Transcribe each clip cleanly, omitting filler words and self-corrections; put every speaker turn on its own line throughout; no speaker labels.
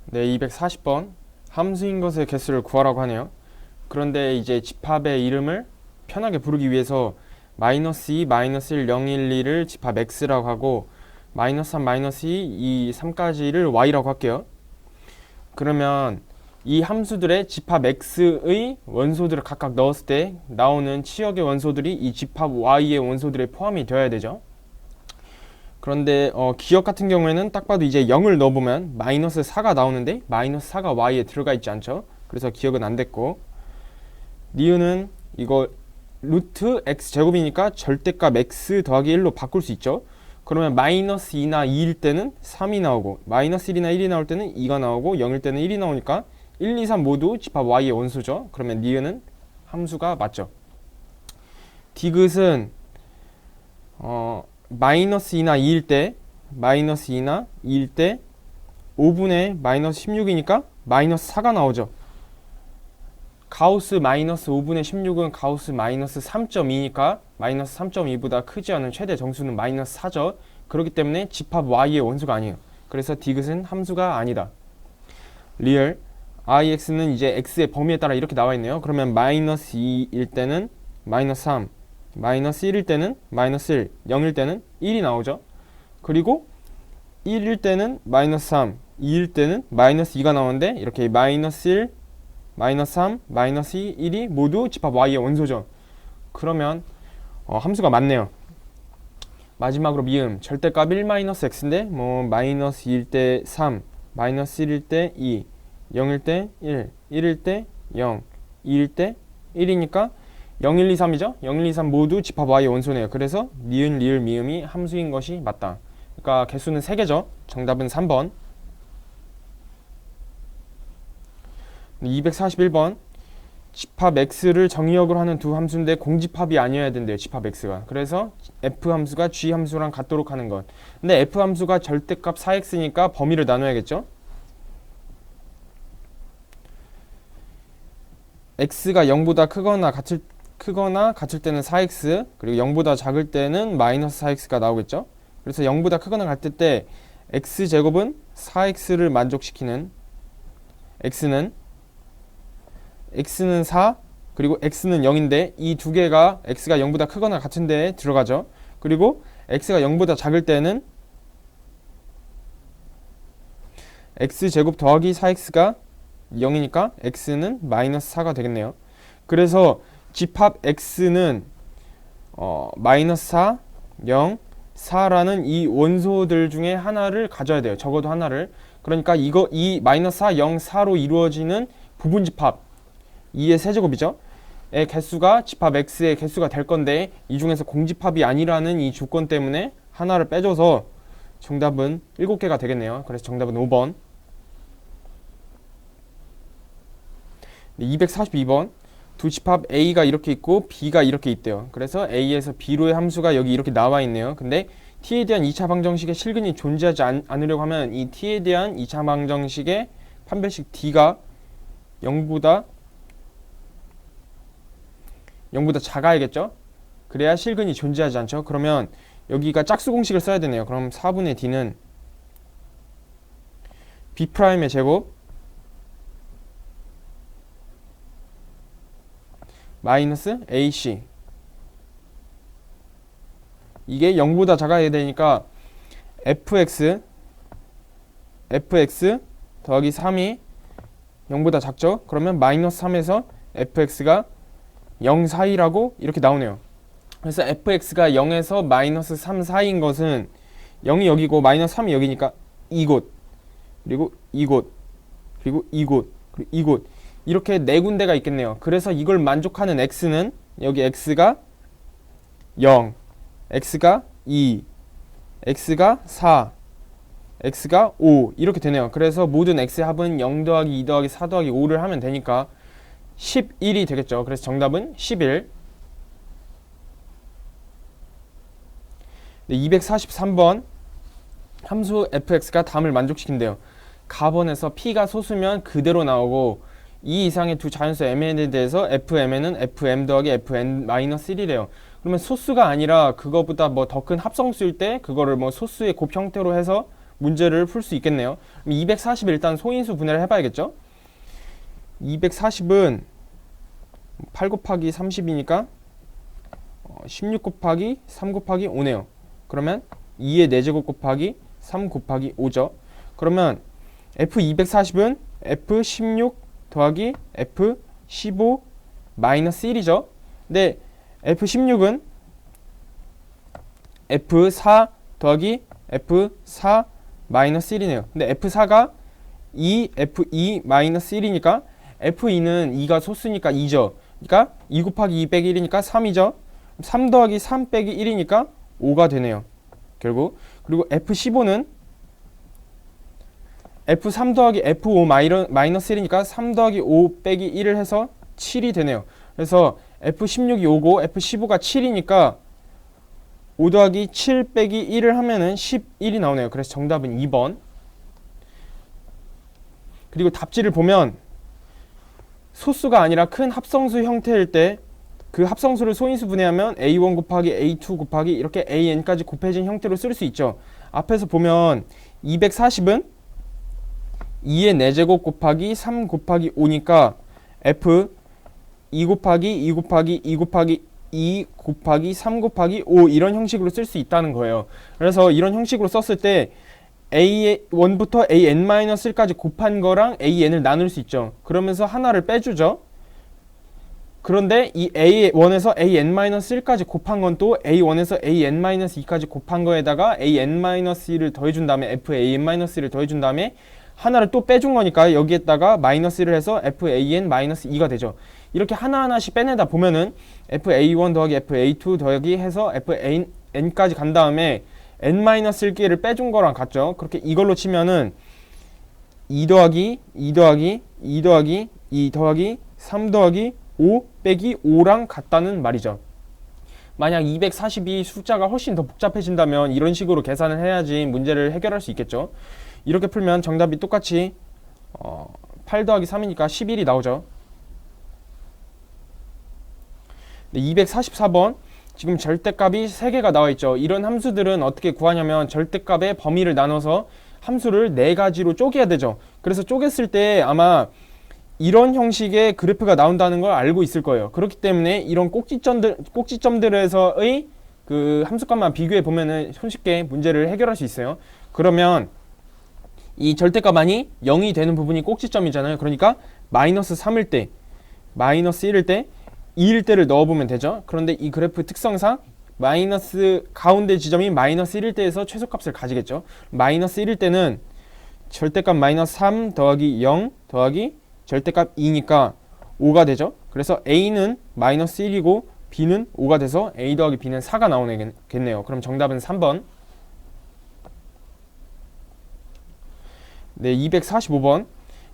네, 240번 함수인 것의 개수를 구하라고 하네요. 그런데 이제 집합의 이름을 편하게 부르기 위해서 마이너스 2, 마이너스 1, 0, 1, 2를 집합 x라고 하고 마이너스 3, 마이너스 2, 이 3까지를 y라고 할게요. 그러면 이 함수들의 집합 x의 원소들을 각각 넣었을 때 나오는 치역의 원소들이 이 집합 y의 원소들에 포함이 되어야 되죠. 그런데 기억 같은 경우에는 딱 봐도 이제 0을 넣어보면 마이너스 4가 나오는데 마이너스 4가 y에 들어가 있지 않죠. 그래서 기억은 안 됐고, 니은은 이거 루트 x 제곱이니까 절대값 x 더하기 1로 바꿀 수 있죠. 그러면 마이너스 2나 2일 때는 3이 나오고 마이너스 1이나 1이 나올 때는 2가 나오고 0일 때는 1이 나오니까 1, 2, 3 모두 집합 y의 원소죠. 그러면 니은은 함수가 맞죠. 디귿은 마이너스 2나 2일 때 마이너스 2나 2일 때 5분의 마이너스 16이니까 마이너스 4가 나오죠. 가우스 마이너스 5분의 16은 가우스 마이너스 3.2니까 마이너스 3.2보다 크지 않은 최대 정수는 마이너스 4죠. 그렇기 때문에 집합 y의 원소가 아니에요. 그래서 디귿은 함수가 아니다. 리얼 ix는 이제 x의 범위에 따라 이렇게 나와 있네요. 그러면 마이너스 2일 때는 마이너스 3, 마이너스 1일 때는 마이너스 1, 0일 때는 1이 나오죠. 그리고 1일 때는 마이너스 3, 2일 때는 마이너스 2가 나오는데 이렇게 마이너스 1, 마이너스 3, 마이너스 2, 1이 모두 집합 y의 원소죠. 그러면 함수가 맞네요. 마지막으로 미음 절대값 1 마이너스 x인데 뭐 마이너스 2일 때 3, 마이너스 1일 때 2, 0일 때 1, 1일 때 0, 2일 때 1이니까 0, 1, 2, 3이죠. 0, 1, 2, 3 모두 집합 y의 원소네요. 그래서 니은, 리을, 미음이 함수인 것이 맞다. 그러니까 개수는 3개죠. 정답은 3번. 241번 집합 x를 정의역으로 하는 두 함수인데 공집합이 아니어야 된대요. 집합 x가. 그래서 f 함수가 g 함수랑 같도록 하는 것. 근데 f 함수가 절대값 4x니까 범위를 나눠야겠죠. x가 0보다 크거나 같을 때는 4x, 그리고 0보다 작을 때는 마이너스 4x가 나오겠죠. 그래서 0보다 크거나 같을 때 x제곱은 4x를 만족시키는 x는 4, 그리고 x는 0인데 이 두 개가 x가 0보다 크거나 같은 데에 들어가죠. 그리고 x가 0보다 작을 때는 x제곱 더하기 4x가 0이니까 x는 마이너스 4가 되겠네요. 그래서 집합 x는 마이너스 4, 0, 4라는 이 원소들 중에 하나를 가져야 돼요. 적어도 하나를. 그러니까 이 마이너스 4, 0, 4로 이루어지는 부분집합 2의 세제곱이죠. 의 개수가 집합 x의 개수가 될 건데 이 중에서 공집합이 아니라는 이 조건 때문에 하나를 빼줘서 정답은 7개가 되겠네요. 그래서 정답은 5번. 242번 두 집합 a가 이렇게 있고 b가 이렇게 있대요. 그래서 a에서 b로의 함수가 여기 이렇게 나와 있네요. 근데 t에 대한 2차 방정식의 실근이 존재하지 않으려고 하면 이 t에 대한 2차 방정식의 판별식 d가 0보다 작아야겠죠? 그래야 실근이 존재하지 않죠? 그러면 여기가 짝수 공식을 써야 되네요. 그럼 4분의 d는 b'의 제곱 마이너스 ac, 이게 0보다 작아야 되니까 fx 더하기 3이 0보다 작죠? 그러면 마이너스 3에서 fx가 0 사이라고 이렇게 나오네요. 그래서 fx가 0에서 마이너스 3 사이인 것은 0이 여기고 마이너스 3이 여기니까 이곳, 그리고 이곳, 그리고 이곳, 그리고 이곳, 이렇게 네 군데가 있겠네요. 그래서 이걸 만족하는 x는 여기 x가 0, x가 2, x가 4, x가 5 이렇게 되네요. 그래서 모든 x의 합은 0 더하기 2 더하기 4 더하기 5를 하면 되니까 11이 되겠죠. 그래서 정답은 11. 243번 함수 fx가 다음을 만족시킨대요. 가번에서 p가 소수면 그대로 나오고 2 이상의 두 자연수 mn에 대해서 fmn은 fm 더하기 fn-1이래요. 그러면 소수가 아니라 그거보다 뭐 더 큰 합성수일 때 그거를 뭐 소수의 곱 형태로 해서 문제를 풀 수 있겠네요. 그럼 240을 일단 소인수 분해를 해봐야겠죠. 240은 8 곱하기 30이니까 16 곱하기 3 곱하기 5네요. 그러면 2의 4제곱 곱하기 3 곱하기 5죠. 그러면 F240은 F16 더하기 F15 마이너스 1이죠. 근데 F16은 F4 더하기 F4 마이너스 1이네요. 근데 F4가 2, F2 마이너스 1이니까 F2는 2가 소수니까 2죠. 그러니까 2 곱하기 2 빼기 1이니까 3이죠. 3 더하기 3 빼기 1이니까 5가 되네요. 결국. 그리고 F15는 F3 더하기 F5 마이너스 1이니까 3 더하기 5 빼기 1을 해서 7이 되네요. 그래서 F16이 5고 F15가 7이니까 5 더하기 7 빼기 1을 하면은 11이 나오네요. 그래서 정답은 2번. 그리고 답지를 보면 소수가 아니라 큰 합성수 형태일 때 그 합성수를 소인수 분해하면 A1 곱하기 A2 곱하기 이렇게 AN까지 곱해진 형태로 쓸 수 있죠. 앞에서 보면 240은 2의 4제곱 곱하기 3 곱하기 5니까 F 2 곱하기 2 곱하기 2 곱하기 2 곱하기 3 곱하기 5 이런 형식으로 쓸 수 있다는 거예요. 그래서 이런 형식으로 썼을 때 A1부터 AN-1까지 곱한 거랑 AN을 나눌 수 있죠. 그러면서 하나를 빼주죠. 그런데 이 A1에서 AN-1까지 곱한 건 또 A1에서 AN-2까지 곱한 거에다가 AN-1을 더해준 다음에 FAN-1를 더해준 다음에 하나를 또 빼준 거니까 여기에다가 마이너스를 해서 FAN-2가 되죠. 이렇게 하나하나씩 빼내다 보면은 FA1 더하기 FA2 더하기 해서 FAN까지 간 다음에 N-1개를 빼준 거랑 같죠. 그렇게 이걸로 치면은 2 더하기 2 더하기 2 더하기 2 더하기 3 더하기 5 빼기 5랑 같다는 말이죠. 만약 242 숫자가 훨씬 더 복잡해진다면 이런 식으로 계산을 해야지 문제를 해결할 수 있겠죠. 이렇게 풀면 정답이 똑같이 8 더하기 3이니까 11이 나오죠. 244번 지금 절대값이 3개가 나와있죠. 이런 함수들은 어떻게 구하냐면 절대값의 범위를 나눠서 함수를 4가지로 쪼개야 되죠. 그래서 쪼갰을 때 아마 이런 형식의 그래프가 나온다는 걸 알고 있을 거예요. 그렇기 때문에 이런 꼭지점들에서의 그 함수값만 비교해 보면은 손쉽게 문제를 해결할 수 있어요. 그러면 이 절대값만이 0이 되는 부분이 꼭지점이잖아요. 그러니까 마이너스 3일 때, 마이너스 1일 때, 2일 때를 넣어보면 되죠. 그런데 이 그래프 특성상 마이너스 가운데 지점이 마이너스 1일 때에서 최소값을 가지겠죠. 마이너스 1일 때는 절대값 마이너스 3 더하기 0 더하기 절대값 2니까 5가 되죠. 그래서 A는 마이너스 1이고 B는 5가 돼서 A 더하기 B는 4가 나오겠네요. 그럼 정답은 3번. 네, 245번.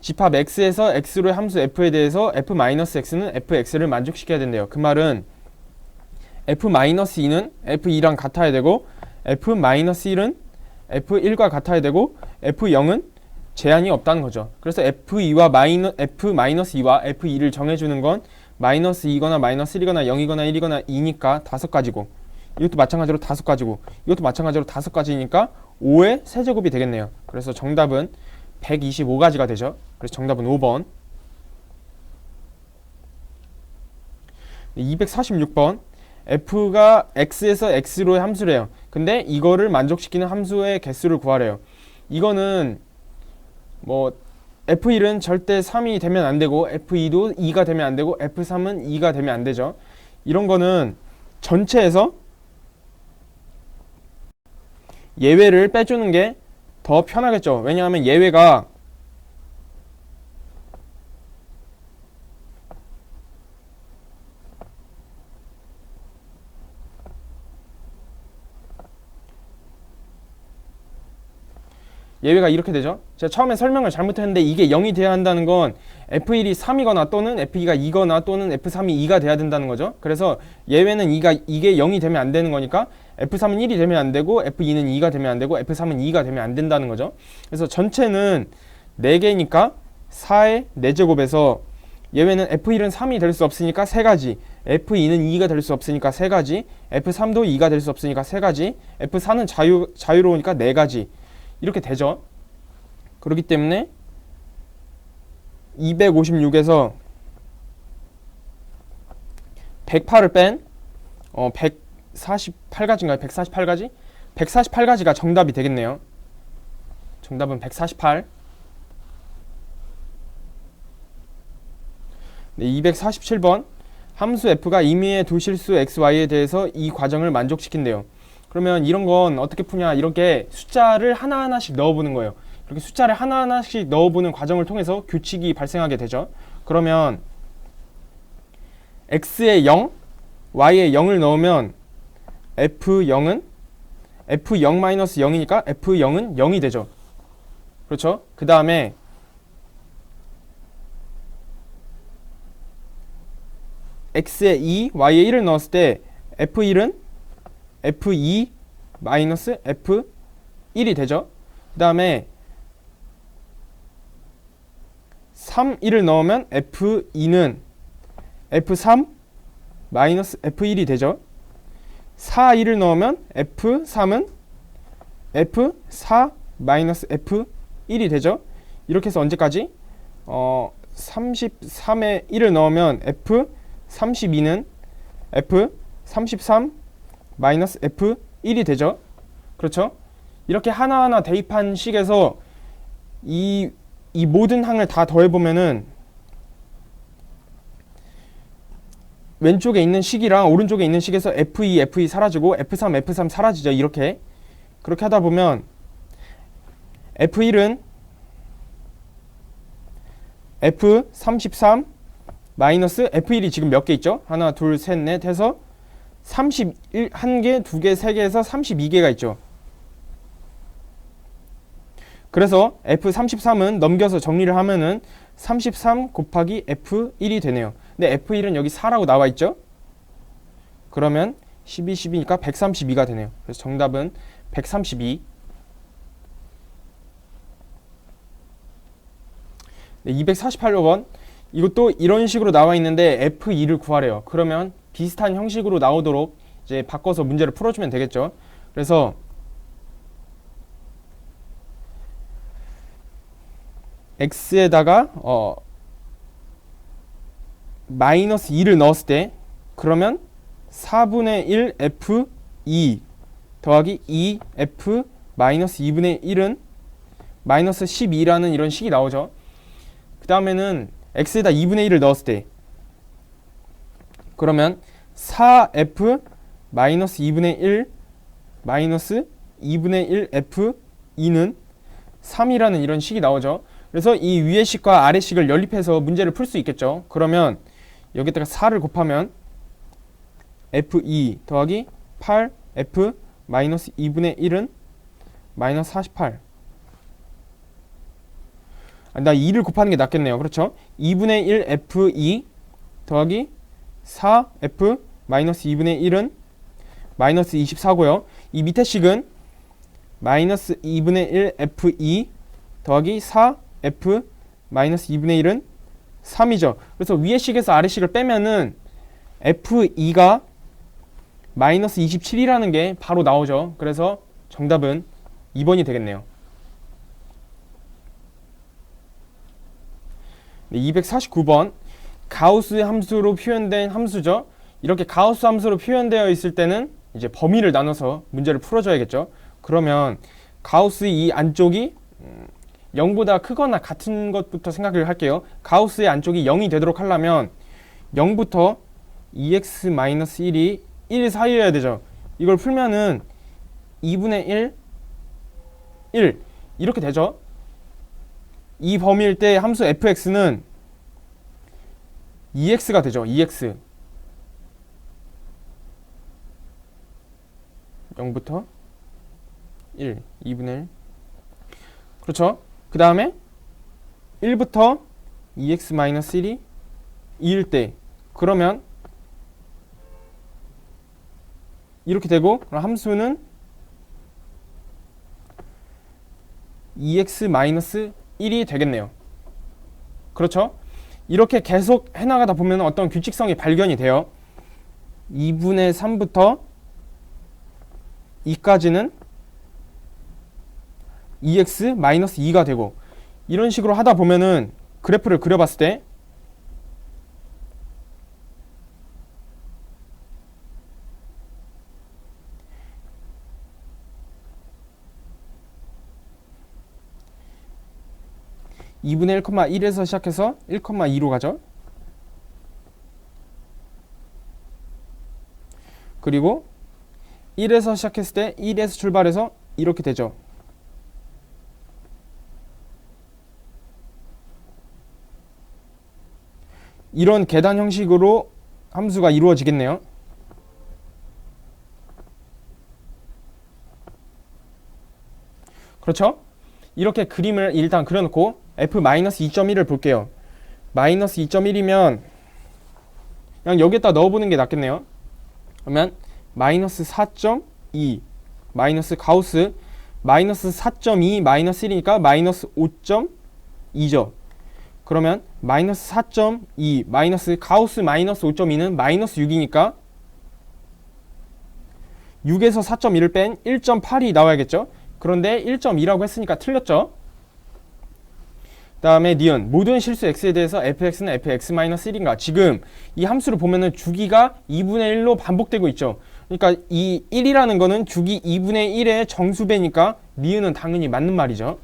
집합 X에서 X로의 함수 F에 대해서 F-X는 Fx를 만족시켜야 된대요. 그 말은 F-2는 F2랑 같아야 되고 F-1은 F1과 같아야 되고 F0은 제한이 없다는 거죠. 그래서 F2와 F-2를 정해주는 건 마이너스 2거나 마이너스 1이거나 0이거나 1이거나 2니까 5가지고 이것도 마찬가지로 5가지고 이것도 마찬가지로 5가지니까 5의 세제곱이 되겠네요. 그래서 정답은 125가지가 되죠. 그래서 정답은 5번. 246번. F가 X에서 X로의 함수래요. 근데 이거를 만족시키는 함수의 개수를 구하래요. 이거는 뭐 F1은 절대 3이 되면 안 되고 F2도 2가 되면 안 되고 F3은 2가 되면 안 되죠. 이런 거는 전체에서 예외를 빼주는 게 더 편하겠죠. 왜냐하면 예외가 이렇게 되죠. 제가 처음에 설명을 잘못했는데 이게 0이 돼야 한다는 건 F1이 3이거나 또는 F2가 2거나 또는 F3이 2가 돼야 된다는 거죠. 그래서 예외는 이게 0이 되면 안 되는 거니까 F3은 1이 되면 안 되고 F2는 2가 되면 안 되고 F3은 2가 되면 안 된다는 거죠. 그래서 전체는 4개니까 4의 4제곱에서 예외는 F1은 3이 될 수 없으니까 3가지, F2는 2가 될 수 없으니까 3가지, F3도 2가 될 수 없으니까 3가지, F4는 자유로우니까 4가지. 이렇게 되죠. 그렇기 때문에 256에서 108을 뺀 148가지인가요? 148가지? 148가지가 정답이 되겠네요. 정답은 148. 네, 247번. 함수 f가 임의의 두 실수 xy에 대해서 이 과정을 만족시킨대요. 그러면 이런 건 어떻게 푸냐? 이렇게 숫자를 하나하나씩 넣어보는 거예요. 이렇게 숫자를 하나하나씩 넣어보는 과정을 통해서 규칙이 발생하게 되죠. 그러면 x에 0, y에 0을 넣으면 f0은 f0-0이니까 f0은 0이 되죠. 그렇죠? 그 다음에 x에 2, y에 1을 넣었을 때 f1은 f2-f1이 되죠. 그 다음에 3, 1을 넣으면 f2는 f3-f1이 되죠. 4, 2를 넣으면 f3은 f4-f1이 되죠. 이렇게 해서 언제까지? 33에 1을 넣으면 f32는 f33-f1이 되죠. 그렇죠? 이렇게 하나하나 대입한 식에서 이 모든 항을 다 더해보면은 왼쪽에 있는 식이랑 오른쪽에 있는 식에서 f2 사라지고 f3 사라지죠. 이렇게. 그렇게 하다 보면 f1은 f33 마이너스 f1이 지금 몇 개 있죠? 하나, 둘, 셋, 넷 해서 31, 1개, 2개, 3개 해서 32개가 있죠. 그래서 f33은 넘겨서 정리를 하면은 33 곱하기 f1이 되네요. 근데 f1은 여기 4라고 나와 있죠? 그러면 12, 12니까 132가 되네요. 그래서 정답은 132. 네, 248번. 이것도 이런 식으로 나와 있는데 f2를 구하래요. 그러면 비슷한 형식으로 나오도록 이제 바꿔서 문제를 풀어주면 되겠죠. 그래서 x에다가 마이너스 2를 넣었을 때 그러면 4분의 1 f2 더하기 2 f 마이너스 2분의 1은 마이너스 12라는 이런 식이 나오죠. 그 다음에는 x에다 2분의 1을 넣었을 때 그러면 4f 마이너스 2분의 1 마이너스 2분의 1 f2는 3이라는 이런 식이 나오죠. 그래서 이 위의 식과 아래 식을 연립해서 문제를 풀 수 있겠죠. 그러면 여기다가 4를 곱하면 f2 더하기 8f 마이너스 2분의 1은 마이너스 48. 나 2를 곱하는 게 낫겠네요. 그렇죠? 2분의 1 f2 더하기 4f 마이너스 2분의 1은 마이너스 24고요. 이 밑에 식은 마이너스 2분의 1 f2 더하기 4f 마이너스 2분의 1은 3이죠. 그래서 위의 식에서 아래 식을 빼면은 f2가 마이너스 27이라는 게 바로 나오죠. 그래서 정답은 2번이 되겠네요. 네, 249번. 가우스 함수로 표현된 함수죠. 이렇게 가우스 함수로 표현되어 있을 때는 이제 범위를 나눠서 문제를 풀어줘야겠죠. 그러면 가우스 이 안쪽이 0보다 크거나 같은 것부터 생각을 할게요. 가우스의 안쪽이 0이 되도록 하려면 0부터 2x-1이 1 사이여야 되죠. 이걸 풀면은 2분의 1 이렇게 되죠. 이 범위일 때 함수 fx는 2x가 되죠. 2x 0부터 1 2분의 1 그렇죠. 그 다음에 1부터 2x-1이 2일 때 그러면 이렇게 되고 그럼 함수는 2x-1이 되겠네요. 그렇죠? 이렇게 계속 해나가다 보면 어떤 규칙성이 발견이 돼요. 2분의 3부터 2까지는 2x 마이너스 2가 되고, 이런 식으로 하다 보면은 그래프를 그려봤을 때 (2분의 1,1에서) 시작해서 (1,2로) 가죠. 그리고 1에서 시작했을 때 1에서 출발해서 이렇게 되죠. 이런 계단 형식으로 함수가 이루어지겠네요. 그렇죠? 이렇게 그림을 일단 그려놓고 f-2.1을 볼게요. 마이너스 2.1이면 그냥 여기에다 넣어보는 게 낫겠네요. 그러면 마이너스 4.2 마이너스 가우스 마이너스 4.2 마이너스 1이니까 마이너스 5.2죠. 그러면 마이너스 4.2 마이너스 가우스 마이너스 5.2는 마이너스 6이니까 6에서 4.2를 뺀 1.8이 나와야겠죠. 그런데 1.2라고 했으니까 틀렸죠. 그 다음에 니은 모든 실수 x에 대해서 fx는 fx-1인가. 지금 이 함수를 보면은 주기가 2분의 1로 반복되고 있죠. 그러니까 이 1이라는 거는 주기 2분의 1의 정수배니까 니은은 당연히 맞는 말이죠.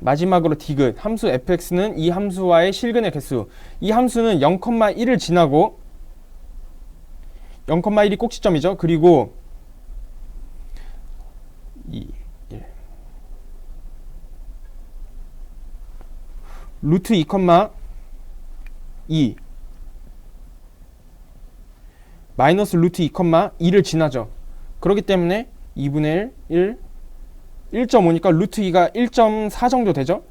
마지막으로 디귿 함수 fx는 이 함수와의 실근의 개수. 이 함수는 0,1을 지나고 0,1이 꼭지점이죠. 그리고 2, 1 루트 2,2 마이너스 루트 2,2를 지나죠. 그렇기 때문에 2분의 1, 1.5니까 루트 2가 1.4 정도 되죠.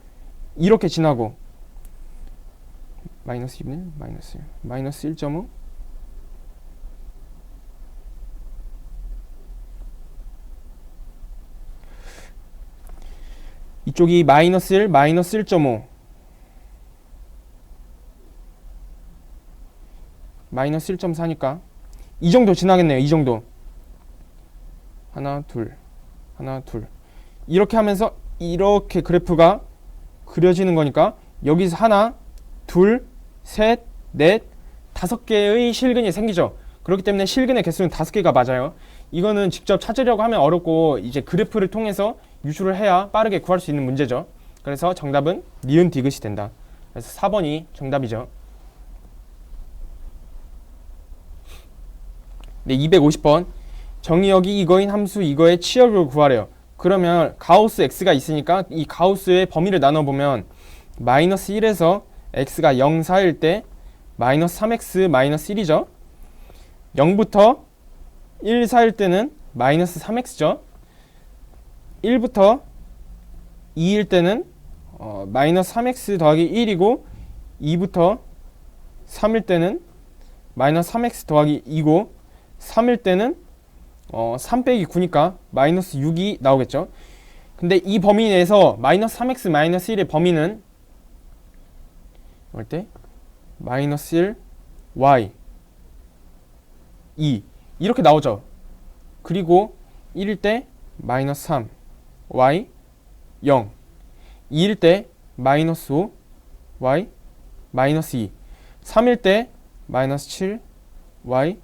이렇게 지나고 마이너스 2분의 1, 마이너스 1.5 이쪽이 마이너스 1, 마이너스 1.5 마이너스 1.4니까 이 정도 지나겠네요. 이 정도 하나 둘 하나 둘 이렇게 하면서 이렇게 그래프가 그려지는 거니까 여기서 하나 둘 셋 넷 5개의 실근이 생기죠. 그렇기 때문에 실근의 개수는 5개가 맞아요. 이거는 직접 찾으려고 하면 어렵고 이제 그래프를 통해서 유출을 해야 빠르게 구할 수 있는 문제죠. 그래서 정답은 니은 디귿이 된다. 그래서 4번이 정답이죠. 네, 250번 정의역이 이거인 함수 이거의 치역을 구하래요. 그러면 가우스 x가 있으니까 이 가우스의 범위를 나눠보면 마이너스 1에서 x가 0, 4일 때 마이너스 3x 마이너스 1이죠. 0부터 1, 4일 때는 마이너스 3x죠. 1부터 2일 때는 마이너스 3x 더하기 1이고 2부터 3일 때는 마이너스 3x 더하기 2고 3일 때는 3 빼기 9니까 마이너스 6이 나오겠죠. 근데 이 범위 내에서 마이너스 3x 마이너스 1의 범위는 이럴 때 마이너스 1 y 2 이렇게 나오죠. 그리고 1일 때 마이너스 3 y 0 2일 때 마이너스 5 y 마이너스 2 3일 때 마이너스 7 y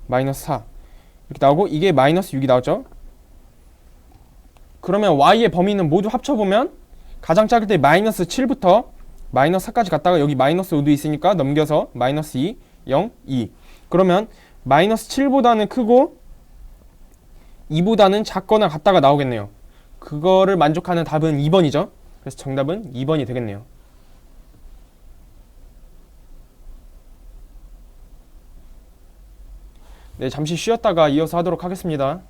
마이너스 4 이렇게 나오고 이게 마이너스 6이 나오죠. 그러면 y의 범위는 모두 합쳐보면 가장 작을 때 마이너스 7부터 마이너스 4까지 갔다가 여기 마이너스 5도 있으니까 넘겨서 마이너스 2, 0, 2 그러면 마이너스 7보다는 크고 2보다는 작거나 같다가 나오겠네요. 그거를 만족하는 답은 2번이죠. 그래서 정답은 2번이 되겠네요. 네, 잠시 쉬었다가 이어서 하도록 하겠습니다.